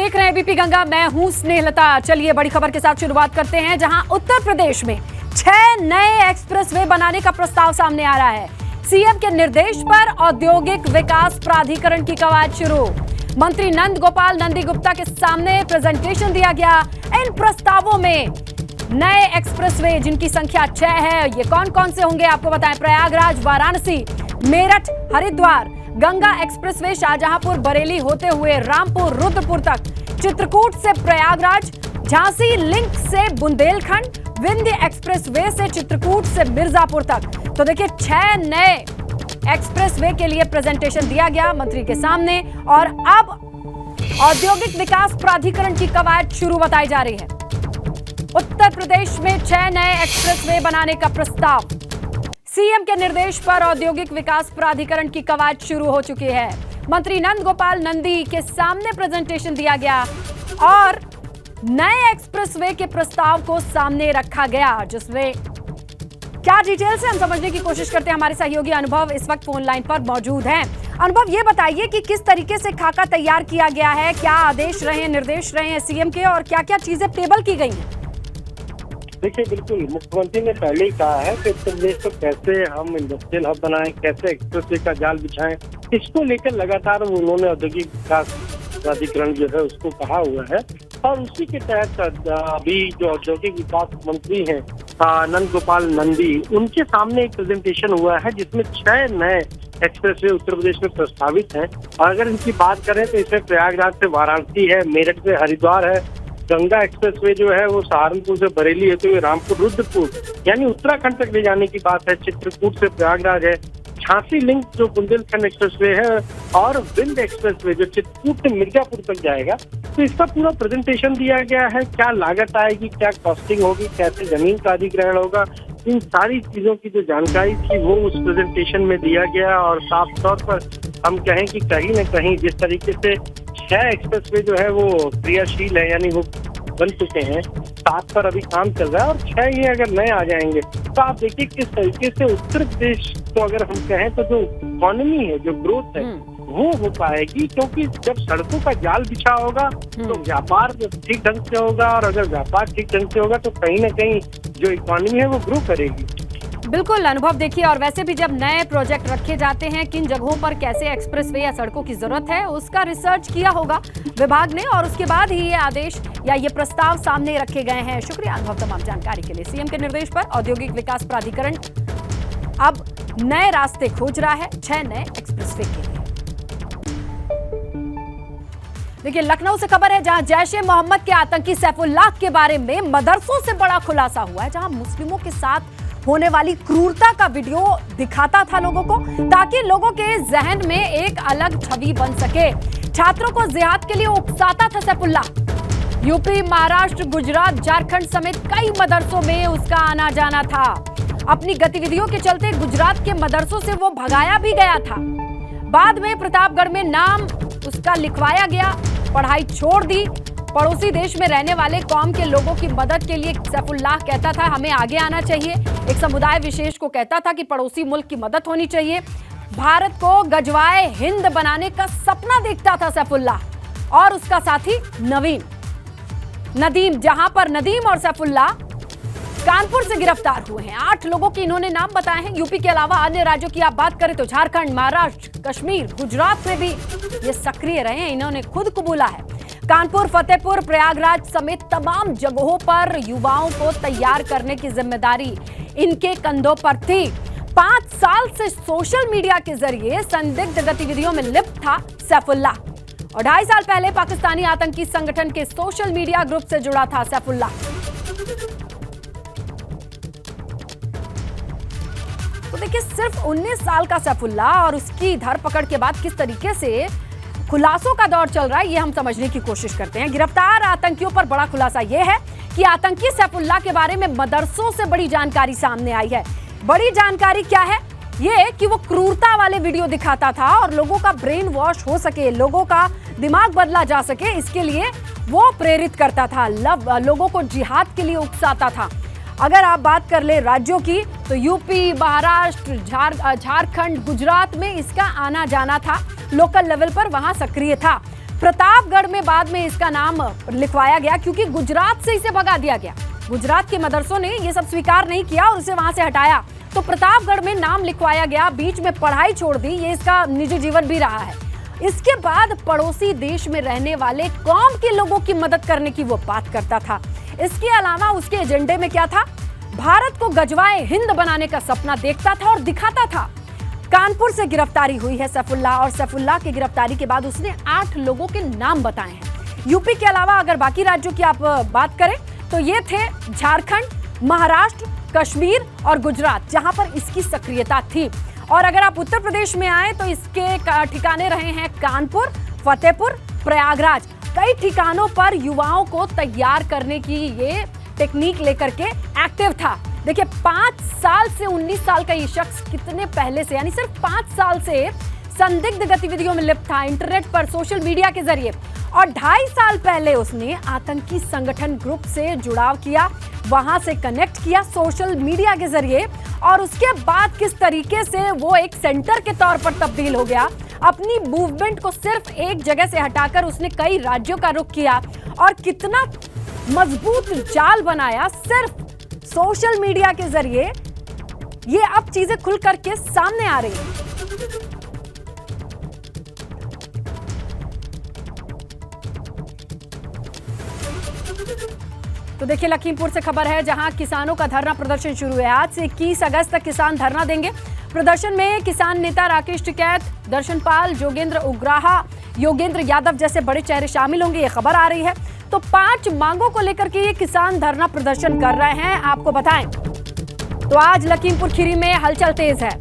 देख रहे हैं एबीपी गंगा, मैं हूं स्नेहलता। चलिए बड़ी खबर के साथ शुरुआत करते हैं, जहां उत्तर प्रदेश में 6 नए एक्सप्रेसवे बनाने का प्रस्ताव सामने आ रहा है। सीएम के निर्देश पर औद्योगिक विकास प्राधिकरण की कवायद शुरू। मंत्री नंद गोपाल नंदी गुप्ता के सामने प्रेजेंटेशन दिया गया। इन प्रस्तावों में नए एक्सप्रेसवे जिनकी संख्या 6 है, ये कौन कौन से होंगे आपको बताएं। प्रयागराज वाराणसी, मेरठ हरिद्वार, गंगा एक्सप्रेसवे शाहजहांपुर बरेली होते हुए रामपुर रुद्रपुर तक, चित्रकूट से प्रयागराज, झांसी लिंक से बुंदेलखंड, विंध्य एक्सप्रेसवे से चित्रकूट से मिर्जापुर तक। तो देखिए 6 नए एक्सप्रेसवे के लिए प्रेजेंटेशन दिया गया मंत्री के सामने और अब औद्योगिक विकास प्राधिकरण की कवायद शुरू बताई जा रही है। उत्तर प्रदेश में 6 नए एक्सप्रेसवे बनाने का प्रस्ताव। सीएम के निर्देश पर औद्योगिक विकास प्राधिकरण की कवायद शुरू हो चुकी है। मंत्री नंद गोपाल नंदी के सामने प्रेजेंटेशन दिया गया और नए एक्सप्रेसवे के प्रस्ताव को सामने रखा गया, जिसमें क्या डिटेल्स है हम समझने की कोशिश करते हैं। हमारे सहयोगी अनुभव इस वक्त फोन लाइन पर मौजूद हैं। अनुभव, ये बताइए कि किस तरीके से खाका तैयार किया गया है, क्या आदेश रहे, निर्देश रहे हैं सीएम के और क्या क्या चीजें टेबल की गई हैं? देखिए, बिल्कुल मुख्यमंत्री ने पहले ही कहा है कि उत्तर प्रदेश को कैसे हम इंडस्ट्रियल हब बनाएं, कैसे एक्सप्रेसवे का जाल बिछाएं, इसको लेकर लगातार उन्होंने औद्योगिक विकास प्राधिकरण जो है उसको कहा हुआ है। और उसी के तहत अभी जो औद्योगिक विकास मंत्री हैं नंद गोपाल नंदी, उनके सामने एक प्रेजेंटेशन हुआ है जिसमें 6 नए एक्सप्रेसवे उत्तर प्रदेश में प्रस्तावित हैं। और अगर इनकी बात करें तो इसमें प्रयागराज से वाराणसी है, मेरठ से हरिद्वार है, गंगा एक्सप्रेसवे जो है वो सहारनपुर से बरेली होते हुए रामपुर रुद्रपुर यानी उत्तराखंड तक ले जाने की बात है, चित्रकूट से प्रयागराज है, झांसी लिंक जो बुंदेलखंड एक्सप्रेसवे है और विंध्य एक्सप्रेसवे जो चित्रकूट से मिर्जापुर तक जाएगा। तो इसका पूरा प्रेजेंटेशन दिया गया है, क्या लागत आएगी, क्या कॉस्टिंग होगी, कैसे जमीन का अधिग्रहण होगा, इन सारी चीजों की जो जानकारी थी वो उस प्रेजेंटेशन में दिया गया। और साफ तौर पर हम कहें कि कहीं न कहीं जिस तरीके से 6 एक्सप्रेसवे जो है वो क्रियाशील है, यानी वो बन चुके हैं, 7 पर अभी काम चल रहा है और 6 ये अगर नए आ जाएंगे तो आप देखिए किस तरीके से उत्तर प्रदेश को अगर हम कहें तो जो इकोनॉमी है, जो ग्रोथ है वो हो पाएगी। क्योंकि जब सड़कों का जाल बिछा होगा तो व्यापार ठीक ढंग से होगा और अगर व्यापार ठीक ढंग से होगा तो कहीं ना कहीं जो इकोनॉमी है वो ग्रो करेगी। बिल्कुल अनुभव, देखिए और वैसे भी जब नए प्रोजेक्ट रखे जाते हैं, किन जगहों पर कैसे एक्सप्रेसवे या सड़कों की जरूरत है उसका रिसर्च किया होगा विभाग ने और उसके बाद ही ये आदेश या ये प्रस्ताव सामने रखे गए हैं। शुक्रिया अनुभव तमाम जानकारी के लिए। सीएम के निर्देश पर औद्योगिक विकास प्राधिकरण अब नए रास्ते खोज रहा है 6 नए एक्सप्रेसवे के लिए। देखिए लखनऊ से खबर है, जहां जैश-ए मोहम्मद के आतंकी सैफुल्लाह के बारे में मदरसों से बड़ा खुलासा हुआ है, जहां मुस्लिमों के साथ होने वाली क्रूरता का वीडियो दिखाता था लोगों को, ताकि लोगों के जहन में एक अलग छवि बन सके। छात्रों को जिहाद के लिए उकसाता था सैफुल्लाह। यूपी, महाराष्ट्र, गुजरात, झारखंड समेत कई मदरसों में उसका आना जाना था। अपनी गतिविधियों के चलते गुजरात के मदरसों से वो भगाया भी गया था। बाद में प्रतापगढ़ में नाम उसका लिखवाया गया, पढ़ाई छोड़ दी। पड़ोसी देश में रहने वाले कौम के लोगों की मदद के लिए सैफुल्लाह कहता था हमें आगे आना चाहिए। एक समुदाय विशेष को कहता था कि पड़ोसी मुल्क की मदद होनी चाहिए। भारत को गजवाए हिंद बनाने का सपना देखता था सैफुल्लाह और उसका साथी नदीम, जहां पर नदीम और सैफुल्लाह कानपुर से गिरफ्तार हुए हैं। 8 लोगों के इन्होंने नाम बताए हैं। यूपी के अलावा अन्य राज्यों की आप बात करें तो झारखंड, महाराष्ट्र, कश्मीर, गुजरात में भी ये सक्रिय रहे हैं, इन्होंने खुद कबूला है। कानपुर, फतेहपुर, प्रयागराज समेत तमाम जगहों पर युवाओं को तैयार करने की जिम्मेदारी इनके कंधों पर थी। 5 साल से सोशल मीडिया के जरिए संदिग्ध गतिविधियों में लिप्त था सैफुल्लाह और 2.5 साल पहले पाकिस्तानी आतंकी संगठन के सोशल मीडिया ग्रुप से जुड़ा था सैफुल्लाह। तो देखिए सिर्फ 19 साल का सैफुल्लाह और उसकी धरपकड़ के बाद किस तरीके से खुलासों का दौर चल रहा है ये हम समझने की कोशिश करते हैं। गिरफ्तार आतंकियों पर बड़ा खुलासा यह है कि आतंकी सैफुल्लाह के बारे में मदरसों से बड़ी जानकारी सामने आई है। बड़ी जानकारी क्या है? ये कि वो क्रूरता वाले वीडियो दिखाता था और लोगों का ब्रेन वॉश हो सके, लोगों का दिमाग बदला जा सके, इसके लिए वो प्रेरित करता था, लोगों को जिहाद के लिए उकसाता था। अगर आप बात कर ले राज्यों की तो यूपी, महाराष्ट्र, झारखंड, गुजरात में इसका आना जाना था, लोकल लेवल पर वहां सक्रिय था। प्रतापगढ़ में बाद में इसका नाम लिखवाया गया क्योंकि गुजरात से इसे भगा दिया गया। गुजरात के मदरसों ने ये सब स्वीकार नहीं किया और उसे वहां से हटाया, तो प्रतापगढ़ में नाम लिखवाया गया। बीच में पढ़ाई छोड़ दी, ये इसका निजी जीवन भी रहा है। इसके बाद पड़ोसी देश में रहने वाले कौम के लोगों की मदद करने की वो बात करता था। इसके अलावा उसके एजेंडे में क्या था? भारत को गजवाए हिंद बनाने का सपना देखता था और दिखाता था। कानपुर से गिरफ्तारी हुई है सैफुल्लाह, और सैफुल्लाह की गिरफ्तारी के बाद उसने 8 लोगों के नाम बताए हैं। यूपी के अलावा अगर बाकी राज्यों की आप बात करें तो ये थे झारखंड, महाराष्ट्र, कश्मीर और गुजरात, जहां पर इसकी सक्रियता थी। और अगर आप उत्तर प्रदेश में आए तो इसके ठिकाने रहे हैं कानपुर, फतेहपुर, प्रयागराज। कई ठिकानों पर युवाओं को तैयार करने की ये टेक्निक लेकर के एक्टिव था। देखिए 5 साल से 19 साल का ये शख्स कितने पहले से, यानी सिर्फ 5 साल से संदिग्ध गतिविधियों में लिप्त था, इंटरनेट पर, सोशल मीडिया के जरिए। और 2.5 साल पहले उसने आतंकी संगठन ग्रुप से जुड़ाव किया, वहां से कनेक्ट किया सोशल मीडिया के जरिए। और उसके बाद किस तरीके से वो एक सेंटर के तौर पर तब्दील हो गया। अपनी मूवमेंट को सिर्फ एक जगह से हटाकर उसने कई राज्यों का रुख किया और कितना मजबूत जाल बनाया सिर्फ सोशल मीडिया के जरिए। ये अब चीजें खुल करके सामने आ रही हैं। तो देखिए लखीमपुर से खबर है, जहां किसानों का धरना प्रदर्शन शुरू है। आज से 21 अगस्त तक किसान धरना देंगे। प्रदर्शन में किसान नेता राकेश टिकैत, दर्शन पाल, जोगेंद्र उग्राहा, योगेंद्र यादव जैसे बड़े चेहरे शामिल होंगे, ये खबर आ रही है। तो 5 मांगों को लेकर के ये किसान धरना प्रदर्शन कर रहे हैं। आपको बताएं तो आज लखीमपुर खीरी में हलचल तेज है।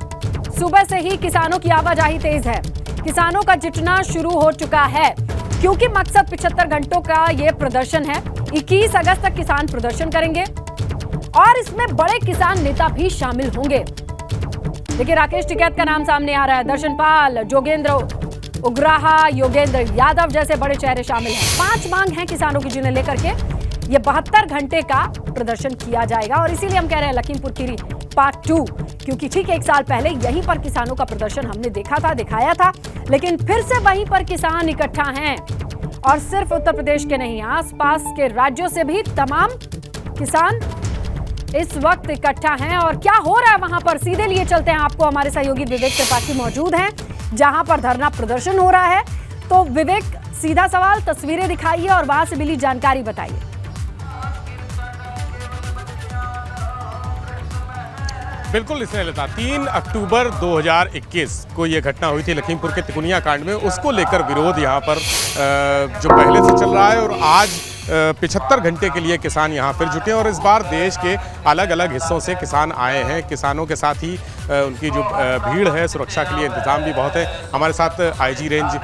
सुबह से ही किसानों की आवाजाही तेज है। किसानों का जुटना शुरू हो चुका है क्योंकि मकसद 75 घंटों का ये प्रदर्शन है। 21 अगस्त तक किसान प्रदर्शन करेंगे और इसमें बड़े किसान नेता भी शामिल होंगे। देखिए राकेश टिकैत का नाम सामने आ रहा है, दर्शन पाल, जोगेंद्र उग्राहा, योगेंद्र यादव जैसे बड़े चेहरे शामिल हैं। 5 मांग हैं किसानों की, जिन्हें लेकर के ये 72 घंटे का प्रदर्शन किया जाएगा। और इसीलिए हम कह रहे हैं लखीमपुर खीरी पार्ट 2, क्योंकि ठीक 1 साल पहले यहीं पर किसानों का प्रदर्शन हमने देखा था, दिखाया था, लेकिन फिर से वहीं पर किसान इकट्ठा हैं। और सिर्फ उत्तर प्रदेश के नहीं, आसपास के राज्यों से भी तमाम किसान इस वक्त इकट्ठा हैं। और क्या हो रहा है वहां पर, सीधे लिए चलते हैं आपको। हमारे सहयोगी विवेक त्रिपाठी मौजूद हैं जहां पर धरना प्रदर्शन हो रहा है। तो विवेक, सीधा सवाल, तस्वीरें दिखाइए और वहां से मिली जानकारी बताइए। बिल्कुल स्नेहलता, 3 अक्टूबर 2021 को ये घटना हुई थी लखीमपुर के तिकुनिया कांड में। उसको लेकर विरोध यहाँ पर जो पहले से चल रहा है और आज 75 घंटे के लिए किसान यहाँ फिर जुटे हैं। और इस बार देश के अलग अलग हिस्सों से किसान आए हैं। किसानों के साथ ही उनकी जो भीड़ है, सुरक्षा के लिए इंतजाम भी बहुत है। हमारे साथ आईजी रेंज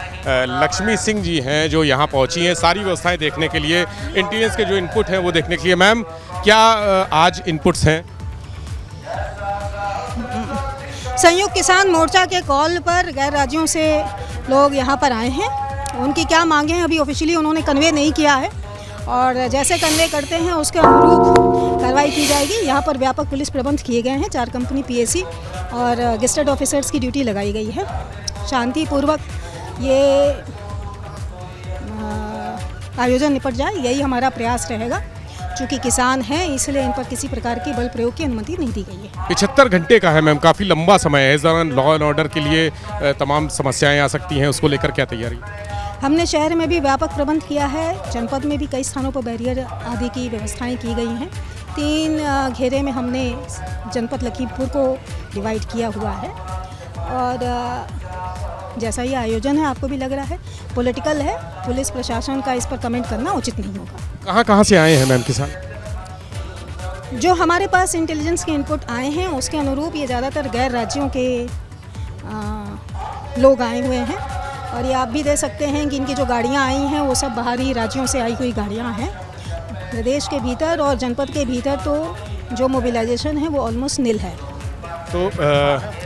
लक्ष्मी सिंह जी हैं जो यहाँ पहुँची हैं सारी व्यवस्थाएं देखने के लिए, इंटेलिजेंस के जो इनपुट हैं वो देखने के लिए। मैम, क्या आज इनपुट्स हैं? संयुक्त किसान मोर्चा के कॉल पर गैर राज्यों से लोग यहाँ पर आए हैं। उनकी क्या मांगे हैं अभी ऑफिशियली उन्होंने कन्वे नहीं किया है, और जैसे कन्वे करते हैं उसके अनुरूप कार्रवाई की जाएगी। यहाँ पर व्यापक पुलिस प्रबंध किए गए हैं। 4 कंपनी पीएसी और गेस्टेड ऑफिसर्स की ड्यूटी लगाई गई है। शांतिपूर्वक ये आयोजन निपट जाए, यही हमारा प्रयास रहेगा। चूँकि किसान हैं इसलिए इन पर किसी प्रकार की बल प्रयोग की अनुमति नहीं दी गई है। 75 घंटे का है मैम, काफ़ी लंबा समय है। इस दौरान लॉ एंड ऑर्डर के लिए तमाम समस्याएं आ सकती हैं, उसको लेकर क्या तैयारी? हमने शहर में भी व्यापक प्रबंध किया है। जनपद में भी कई स्थानों पर बैरियर आदि की व्यवस्थाएं की गई हैं। 3 घेरे में हमने जनपद लखीमपुर को डिवाइड किया हुआ है। और जैसा ये आयोजन है आपको भी लग रहा है पॉलिटिकल है, पुलिस प्रशासन का इस पर कमेंट करना उचित नहीं होगा। कहाँ कहाँ से आए हैं मैम किसान? जो हमारे पास इंटेलिजेंस के इनपुट आए हैं उसके अनुरूप ये ज़्यादातर गैर राज्यों के लोग आए हुए हैं। और ये आप भी दे सकते हैं कि इनकी जो गाड़ियाँ आई हैं वो सब बाहरी राज्यों से आई हुई गाड़ियाँ हैं। प्रदेश के भीतर और जनपद के भीतर तो जो मोबिलाइजेशन है वो ऑलमोस्ट निल है। तो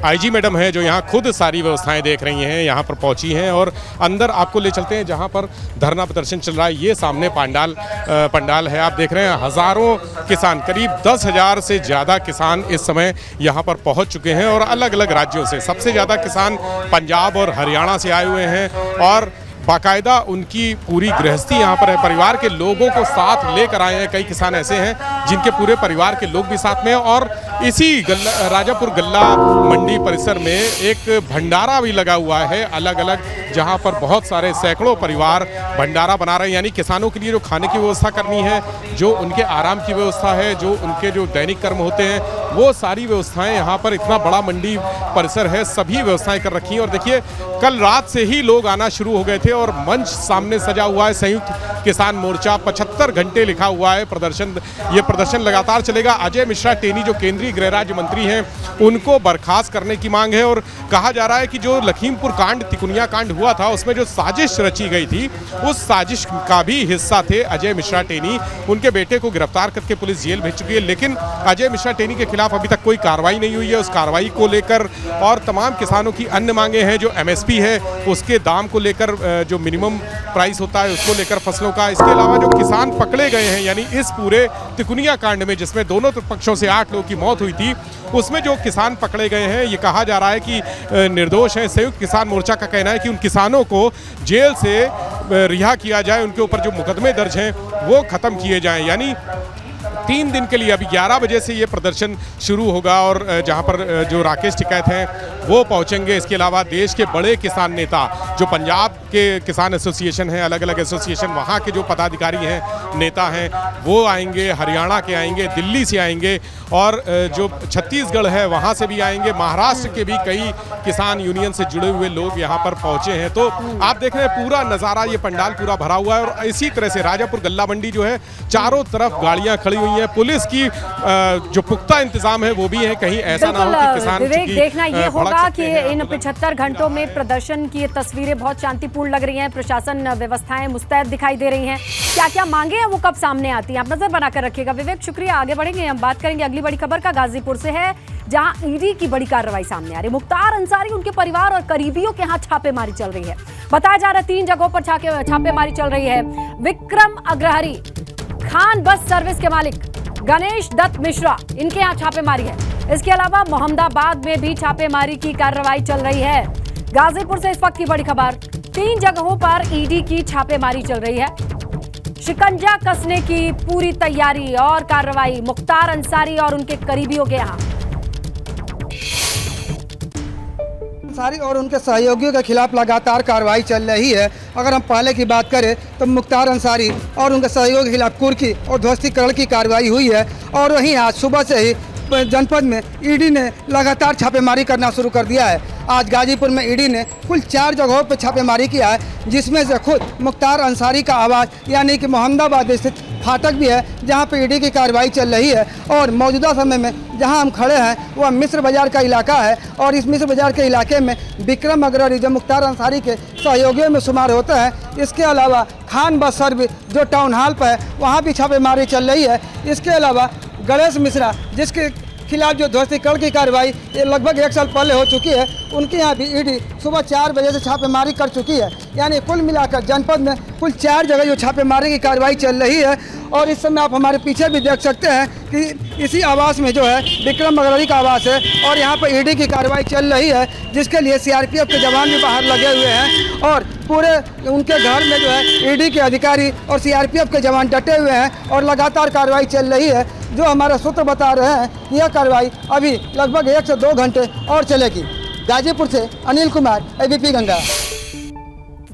आईजी मैडम है जो यहाँ खुद सारी व्यवस्थाएं देख रही हैं, यहाँ पर पहुँची हैं और अंदर आपको ले चलते हैं जहाँ पर धरना प्रदर्शन चल रहा है। ये सामने पंडाल है, आप देख रहे हैं हज़ारों किसान, करीब 10,000 से ज़्यादा किसान इस समय यहाँ पर पहुँच चुके हैं। और अलग अलग राज्यों से सबसे ज़्यादा किसान पंजाब और हरियाणा से आए हुए हैं। और बाकायदा उनकी पूरी गृहस्थी यहाँ पर है, परिवार के लोगों को साथ लेकर आए हैं। कई किसान ऐसे हैं जिनके पूरे परिवार के लोग भी साथ में हैं और इसी राजापुर गल्ला मंडी परिसर में एक भंडारा भी लगा हुआ है अलग अलग, जहाँ पर बहुत सारे सैकड़ों परिवार भंडारा बना रहे हैं। यानी किसानों के लिए जो खाने की व्यवस्था करनी है, जो उनके आराम की व्यवस्था है, जो उनके जो दैनिक कर्म होते हैं, वो सारी व्यवस्थाएं यहाँ पर, इतना बड़ा मंडी परिसर है, सभी व्यवस्थाएं कर रखी हैं। और देखिए कल रात से ही लोग आना शुरू हो गए थे और मंच सामने सजा हुआ है। संयुक्त किसान मोर्चा 75 घंटे लिखा हुआ है प्रदर्शन, ये प्रदर्शन लगातार चलेगा। अजय मिश्रा टेनी जो केंद्रीय गृह राज्य मंत्री हैं, उनको बर्खास्त करने की मांग है और कहा जा रहा है कि जो लखीमपुर कांड, तिकुनिया कांड हुआ था, उसमें जो साजिश रची गई थी, उस साजिश का भी हिस्सा थे अजय मिश्रा टेनी। उनके बेटे को गिरफ्तार करके पुलिस जेल भेज चुकी है, लेकिन अजय मिश्रा टेनी के खिलाफ अभी तक कोई कार्रवाई नहीं हुई है। उस कार्रवाई को लेकर और तमाम किसानों की अन्य मांगे हैं, जो MSP है उसके दाम को लेकर, जो मिनिमम प्राइस होता है उसको लेकर फसलों का, इसके अलावा जो किसान पकड़े गए हैं, यानी इस पूरे तिकुनिया कांड में जिसमें दोनों पक्षों से 8 लोगों की मौत हुई थी, उसमें जो किसान पकड़े गए हैं, ये कहा जा रहा है कि निर्दोष हैं। संयुक्त किसान मोर्चा का कहना है कि उन किसानों को जेल से रिहा किया जाए, उनके ऊपर जो मुकदमे दर्ज हैं वो खत्म किए जाएं। यानी 3 दिन के लिए अभी 11 बजे से ये प्रदर्शन शुरू होगा और जहां पर जो राकेश टिकैत हैं वो पहुंचेंगे। इसके अलावा देश के बड़े किसान नेता, जो पंजाब के किसान एसोसिएशन हैं, अलग अलग एसोसिएशन, वहां के जो पदाधिकारी हैं, नेता हैं, वो आएंगे, हरियाणा के आएंगे, दिल्ली से आएंगे और जो छत्तीसगढ़ है वहां से भी आएंगे, महाराष्ट्र के भी कई किसान यूनियन से जुड़े हुए लोग यहाँ पर पहुंचे हैं। तो आप देख रहे हैं पूरा नज़ारा, ये पंडाल पूरा भरा हुआ है और इसी तरह से राजापुर गल्ला मंडी जो है, चारों तरफ गाड़ियां खड़ी हुई हैं, पुलिस की जो पुख्ता इंतजाम है वो भी है, कहीं ऐसा ना हो कि किसान विवेक, देखना ये होगा कि इन 75 घंटों में प्रदर्शन की तस्वीरें बहुत शांतिपूर्ण लग रही हैं, प्रशासन व्यवस्थाएं मुस्तैद दिखाई दे रही हैं। क्या क्या मांगे हैं वो कब सामने आती हैं, आप नजर बनाकर रखिएगा। विवेक शुक्रिया, आगे बढ़ेंगे, हम बात करेंगे अगली बड़ी खबर का। गाजीपुर से है, जहां ईडी की बड़ी कार्रवाई सामने आ रही है। मुख्तार अंसारी, उनके परिवार और करीबियों के यहाँ छापेमारी चल रही है। बताया जा रहा है 3 जगहों पर छापेमारी चल रही है। विक्रम अग्रहरी, खान बस सर्विस के मालिक गणेश दत्त मिश्रा, इनके यहाँ छापेमारी है। इसके अलावा मोहम्मदाबाद में भी छापेमारी की कार्रवाई चल रही है। गाजीपुर से इस वक्त की बड़ी खबर, 3 जगहों पर ईडी की छापेमारी चल रही है। शिकंजा कसने की पूरी तैयारी और कार्रवाई मुख्तार अंसारी और उनके करीबियों के यहाँ। अंसारी और उनके सहयोगियों के खिलाफ लगातार कार्रवाई चल रही है। अगर हम पहले की बात करें तो मुख्तार अंसारी और उनके सहयोगियों के खिलाफ कुर्की और ध्वस्तीकरण की कार्रवाई हुई है और वहीं आज सुबह से ही जनपद में ईडी ने लगातार छापेमारी करना शुरू कर दिया है। आज गाजीपुर में ईडी ने कुल 4 जगहों पर छापेमारी किया है, जिसमें से खुद मुख्तार अंसारी का आवास यानी कि मोहम्मदाबाद स्थित फाटक भी है, जहां पर ईडी की कार्रवाई चल रही है। और मौजूदा समय में जहां हम खड़े हैं वह मिस्र बाजार का इलाका है और इस मिस्र बाजार के इलाके में विक्रम अग्रहरी जो मुख्तार अंसारी के सहयोगियों में शुमार होता है, इसके अलावा खान बस सर्विस जो टाउन हॉल पर है वहाँ भी छापेमारी चल रही है। इसके अलावा गणेश मिश्रा, जिसके खिलाफ जो ध्वस्तीकरण की कार्रवाई ये लगभग 1 साल पहले हो चुकी है, उनके यहाँ भी ईडी सुबह 4 बजे से छापेमारी कर चुकी है। यानी कुल मिलाकर जनपद में कुल 4 जगह जो छापेमारी की कार्रवाई चल रही है। और इस समय आप हमारे पीछे भी देख सकते हैं कि इसी आवास में जो है विक्रम अग्रहरी का आवास है और यहाँ पर ईडी की कार्रवाई चल रही है, जिसके लिए CRPF के जवान भी बाहर लगे हुए हैं और पूरे उनके घर में जो है ईडी के अधिकारी और CRPF के जवान डटे हुए हैं और लगातार कार्रवाई चल रही है। जो हमारे सूत्र बता रहे हैं यह कार्रवाई अभी लगभग 1 से 2 घंटे और चलेगी। गाजीपुर से अनिल कुमार, ABP गंगा।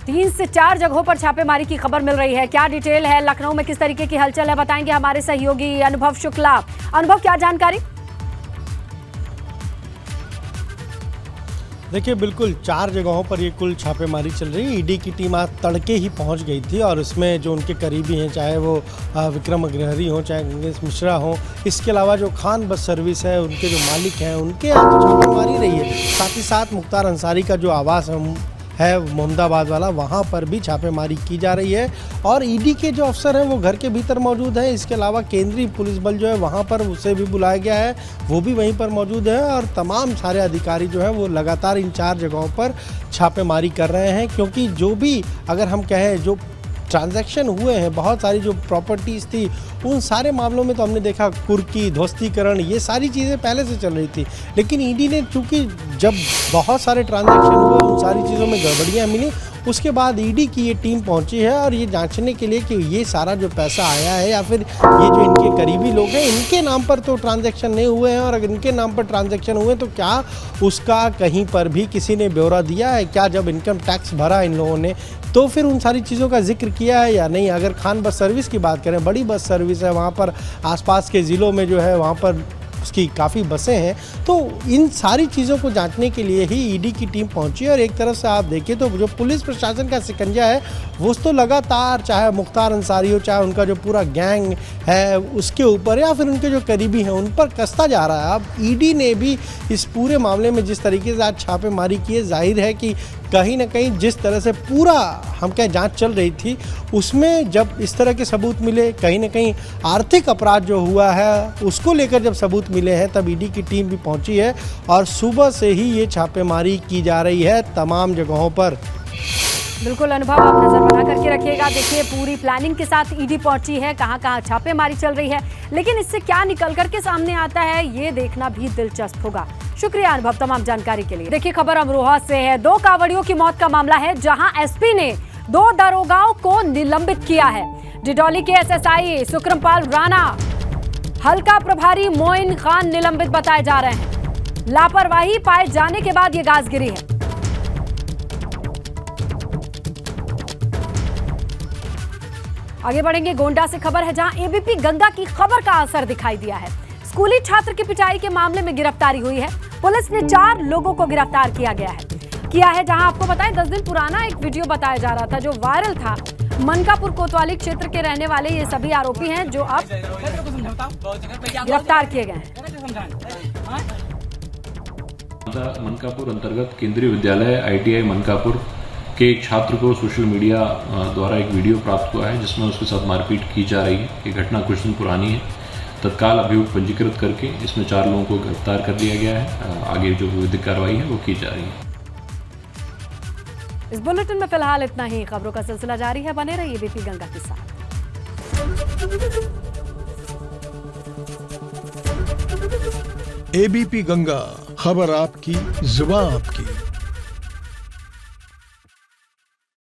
3 से 4 जगहों पर छापेमारी की खबर मिल रही है। क्या डिटेल है, लखनऊ में किस तरीके की हलचल है, बताएंगे हमारे सहयोगी अनुभव शुक्ला। अनुभव, क्या जानकारी? देखिए, बिल्कुल 4 जगहों पर ये कुल छापेमारी चल रही है। ईडी की टीम आज तड़के ही पहुंच गई थी और इसमें जो उनके करीबी हैं, चाहे वो विक्रम अग्रहरी हों, चाहे गणेश मिश्रा हों, इसके अलावा जो खान बस सर्विस है उनके जो मालिक हैं, उनके यहाँ तो छापेमारी रही है। साथ ही साथ मुख्तार अंसारी का जो आवास है मोहम्मदाबाद वाला, वहाँ पर भी छापेमारी की जा रही है और ईडी के जो अफसर हैं वो घर के भीतर मौजूद हैं। इसके अलावा केंद्रीय पुलिस बल जो है वहाँ पर उसे भी बुलाया गया है, वो भी वहीं पर मौजूद है और तमाम सारे अधिकारी जो हैं वो लगातार इन 4 जगहों पर छापेमारी कर रहे हैं। क्योंकि जो भी अगर हम कहें जो ट्रांजैक्शन हुए हैं, बहुत सारी जो प्रॉपर्टीज़ थी, उन सारे मामलों में तो हमने देखा कुर्की, ध्वस्तीकरण, ये सारी चीज़ें पहले से चल रही थी। लेकिन ईडी ने चूँकि जब बहुत सारे ट्रांजैक्शन हुए, उन सारी चीज़ों में गड़बड़ियाँ मिली, उसके बाद ईडी की ये टीम पहुंची है और ये जांचने के लिए कि ये सारा जो पैसा आया है या फिर ये जो इनके करीबी लोग हैं इनके नाम पर तो ट्रांजैक्शन नहीं हुए हैं, और अगर इनके नाम पर ट्रांजैक्शन हुए तो क्या उसका कहीं पर भी किसी ने ब्यौरा दिया है क्या? जब इनकम टैक्स भरा इन लोगों ने तो फिर उन सारी चीज़ों का जिक्र किया है या नहीं? अगर खान बस सर्विस की बात करें, बड़ी बस सर्विस है वहाँ पर, आसपास के ज़िलों में जो है वहाँ पर उसकी काफ़ी बसें हैं, तो इन सारी चीज़ों को जांचने के लिए ही ईडी की टीम पहुंची। और एक तरफ से आप देखिए तो जो पुलिस प्रशासन का शिकंजा है वो तो लगातार, चाहे मुख्तार अंसारी हो, चाहे उनका जो पूरा गैंग है उसके ऊपर या फिर उनके जो करीबी हैं उन पर कसता जा रहा है। अब ईडी ने भी इस पूरे मामले में जिस तरीके से आज छापेमारी की है, जाहिर है कि कहीं ना कहीं जिस तरह से पूरा हम क्या जांच चल रही थी उसमें जब इस तरह के सबूत मिले, कहीं ना कहीं आर्थिक अपराध जो हुआ है उसको लेकर जब सबूत मिले हैं तब ईडी की टीम भी पहुंची है और सुबह से ही ये छापेमारी की जा रही है तमाम जगहों पर। बिल्कुल अनुभव, आप नजर बना करके रखिएगा। देखिए पूरी प्लानिंग के साथ ईडी पहुंची है, कहां कहां छापेमारी चल रही है, लेकिन इससे क्या निकल करके सामने आता है ये देखना भी दिलचस्प होगा। शुक्रिया अनुभव तमाम जानकारी के लिए। देखिए खबर अमरोहा से है। 2 कांवड़ियों की मौत का मामला है जहां एसपी ने 2 दरोगाओं को निलंबित किया है। डिडौली के एसएसआई सुक्रमपाल राणा, हल्का प्रभारी मोइन खान निलंबित बताए जा रहे हैं। लापरवाही पाए जाने के बाद ये गाज गिरी है। आगे बढ़ेंगे, गोंडा से खबर है जहां एबीपी गंगा की खबर का असर दिखाई दिया है। स्कूली छात्र की पिटाई के मामले में गिरफ्तारी हुई है। पुलिस ने 4 लोगों को गिरफ्तार किया है जहां आपको बताएं 10 दिन पुराना एक वीडियो बताया जा रहा था जो वायरल था। मनकापुर कोतवाली क्षेत्र के रहने वाले ये सभी आरोपी हैं जो अब गिरफ्तार किए गए हैं। मनकापुर अंतर्गत केंद्रीय विद्यालय ITI मनकापुर के एक छात्र को सोशल मीडिया द्वारा एक वीडियो प्राप्त हुआ है जिसमें उसके साथ मारपीट की जा रही है। ये घटना कुछ दिन पुरानी है। तत्काल अभियुक्त पंजीकृत करके इसमें 4 लोगों को गिरफ्तार कर लिया गया है। आगे जो विधिक कार्रवाई है वो की जा रही है। इस बुलेटिन में फिलहाल इतना ही। खबरों का सिलसिला जारी है, बने रहिए एबीपी गंगा के साथ। एबीपी गंगा, खबर आपकी, जुबान आपकी।